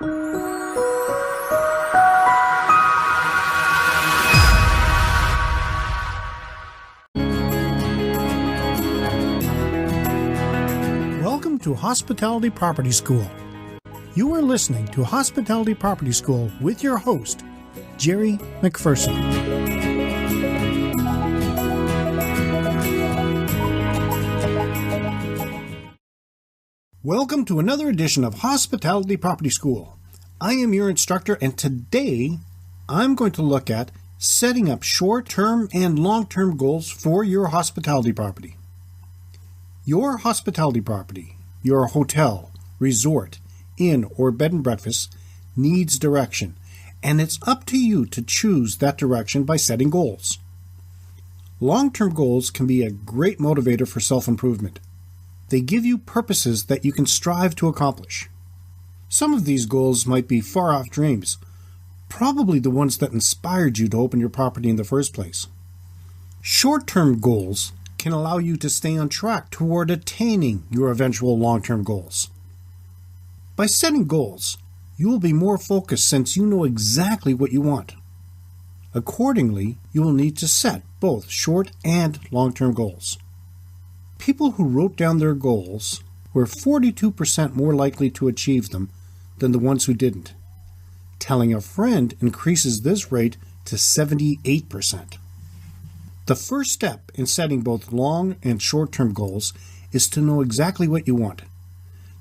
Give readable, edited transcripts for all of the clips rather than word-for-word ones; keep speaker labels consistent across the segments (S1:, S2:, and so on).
S1: Welcome to Hospitality Property School. You are listening to Hospitality Property School with your host, Gerry MacPherson. Welcome to another edition of Hospitality Property School. I am your instructor, and today I'm going to look at setting up short-term and long-term goals for your hospitality property. Your hospitality property, your hotel, resort, inn, or bed and breakfast needs direction, and it's up to you to choose that direction by setting goals. Long-term goals can be a great motivator for self-improvement. They give you purposes that you can strive to accomplish. Some of these goals might be far-off dreams, probably the ones that inspired you to open your property in the first place. Short-term goals can allow you to stay on track toward attaining your eventual long-term goals. By setting goals, you will be more focused since you know exactly what you want. Accordingly, you will need to set both short and long-term goals. People who wrote down their goals were 42% more likely to achieve them than the ones who didn't. Telling a friend increases this rate to 78%. The first step in setting both long and short-term goals is to know exactly what you want.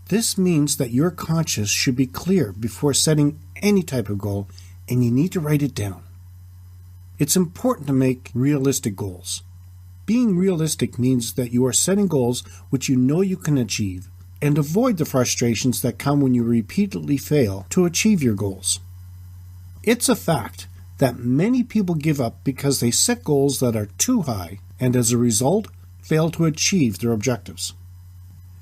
S1: This means that your conscience should be clear before setting any type of goal, and you need to write it down. It's important to make realistic goals. Being realistic means that you are setting goals which you know you can achieve, and avoid the frustrations that come when you repeatedly fail to achieve your goals. It's a fact that many people give up because they set goals that are too high, and as a result, fail to achieve their objectives.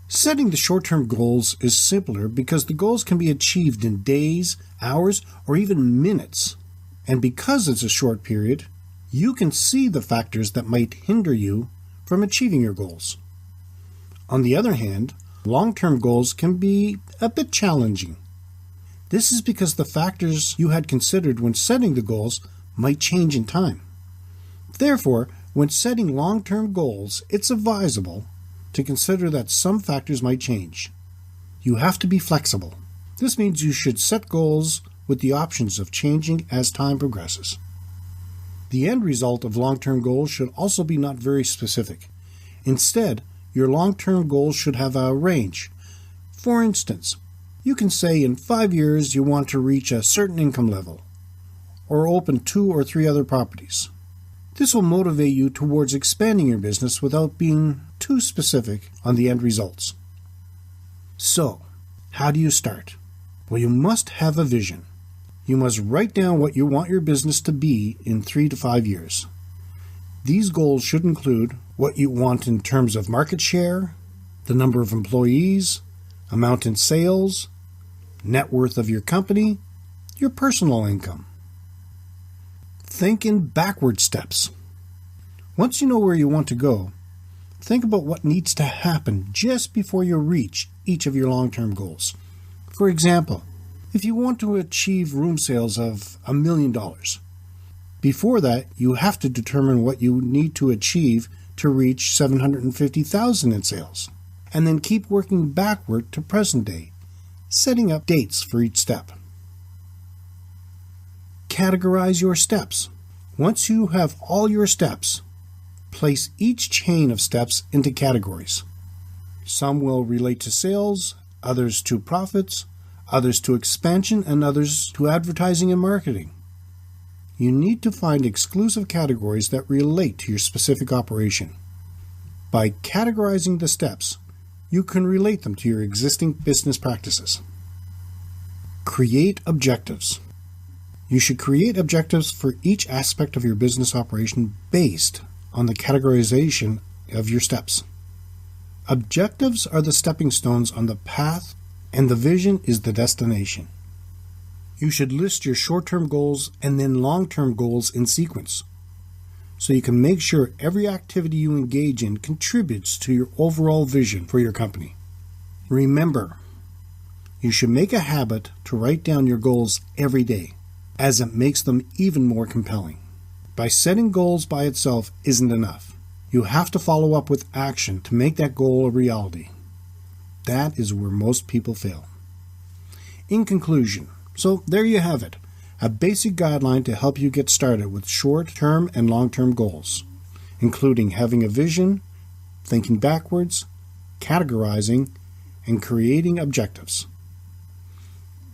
S1: Setting the short-term goals is simpler because the goals can be achieved in days, hours, or even minutes. And because it's a short period, you can see the factors that might hinder you from achieving your goals. On the other hand, long-term goals can be a bit challenging. This is because the factors you had considered when setting the goals might change in time. Therefore, when setting long-term goals, it's advisable to consider that some factors might change. You have to be flexible. This means you should set goals with the options of changing as time progresses. The end result of long-term goals should also be not very specific. Instead, your long-term goals should have a range. For instance, you can say in 5 years you want to reach a certain income level, or open 2 or 3 other properties. This will motivate you towards expanding your business without being too specific on the end results. So, how do you start? Well, you must have a vision. You must write down what you want your business to be in 3 to 5 years. These goals should include what you want in terms of market share, the number of employees, amount in sales, net worth of your company, your personal income. Think in backward steps. Once you know where you want to go, think about what needs to happen just before you reach each of your long-term goals. For example, if you want to achieve room sales of $1 million, before that you have to determine what you need to achieve to reach $750,000 in sales, and then keep working backward to present day, setting up dates for each step. Categorize your steps. Once you have all your steps, place each chain of steps into categories. Some will relate to sales, others to profits, others to expansion, and others to advertising and marketing. You need to find exclusive categories that relate to your specific operation. By categorizing the steps, you can relate them to your existing business practices. Create objectives. You should create objectives for each aspect of your business operation based on the categorization of your steps. Objectives are the stepping stones on the path, and the vision is the destination. You should list your short-term goals and then long-term goals in sequence, so you can make sure every activity you engage in contributes to your overall vision for your company. Remember, You should make a habit to write down your goals every day, as it makes them even more compelling. By setting goals by itself isn't enough. You have to follow up with action to make that goal a reality. That is where most people fail. In conclusion, so there you have it, a basic guideline to help you get started with short-term and long-term goals, including having a vision, thinking backwards, categorizing, and creating objectives.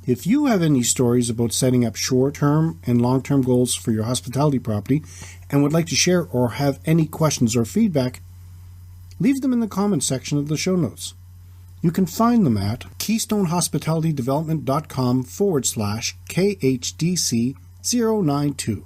S1: If you have any stories about setting up short-term and long-term goals for your hospitality property and would like to share or have any questions or feedback, leave them in the comments section of the show notes. You can find them at keystonehospitalitydevelopment.com/KHDC092.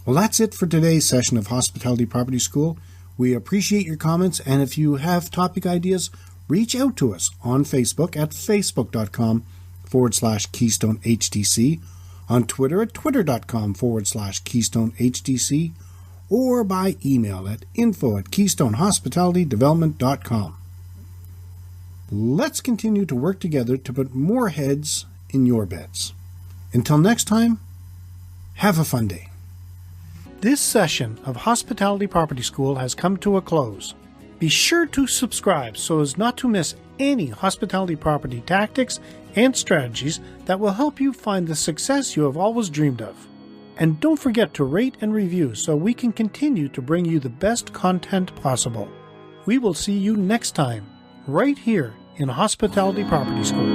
S1: Well, that's it for today's session of Hospitality Property School. We appreciate your comments, and if you have topic ideas, reach out to us on Facebook at facebook.com/KeystoneHDC, on Twitter at twitter.com/KeystoneHDC, or by email at info@keystonehospitalitydevelopment.com. Let's continue to work together to put more heads in your beds. Until next time, have a fun day. This session of Hospitality Property School has come to a close. Be sure to subscribe so as not to miss any hospitality property tactics and strategies that will help you find the success you have always dreamed of. And don't forget to rate and review so we can continue to bring you the best content possible. We will see you next time, right here in Hospitality Property School.